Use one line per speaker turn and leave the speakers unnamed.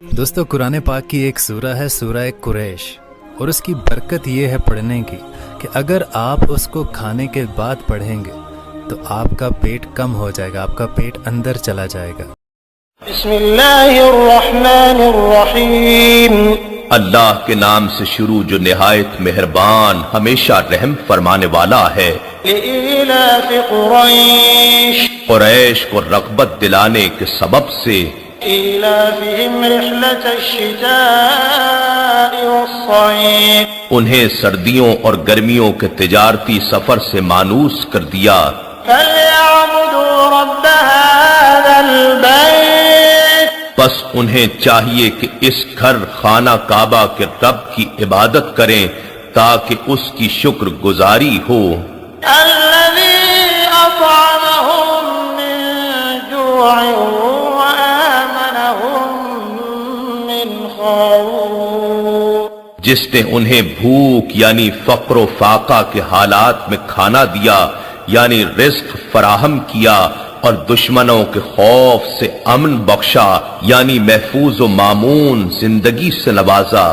دوستو قرآن پاک کی ایک سورہ ہے سورہ قریش، اور اس کی برکت یہ ہے پڑھنے کی کہ اگر آپ اس کو کھانے کے بعد پڑھیں گے تو آپ کا پیٹ کم ہو جائے گا، آپ کا پیٹ اندر چلا جائے گا۔
بسم اللہ الرحمن الرحیم۔
اللہ کے نام سے شروع جو نہایت مہربان ہمیشہ رحم فرمانے والا ہے۔
لإیلاف قریش،
قریش کو رغبت دلانے کے سبب سے
ایلافہم رحلة الشتاء والصیف،
انہیں سردیوں اور گرمیوں کے تجارتی سفر سے مانوس کر دیا۔
فلیعبدوا رب هذا البیت،
بس انہیں چاہیے کہ اس گھر خانہ کعبہ کے رب کی عبادت کریں تاکہ اس کی شکر گزاری ہو۔
الذی اطعمہم من جوع
جس نے انہیں بھوک یعنی فقر و فاقہ کے حالات میں کھانا دیا یعنی رزق فراہم کیا، اور دشمنوں کے خوف سے امن بخشا یعنی محفوظ و مامون زندگی سے نوازا۔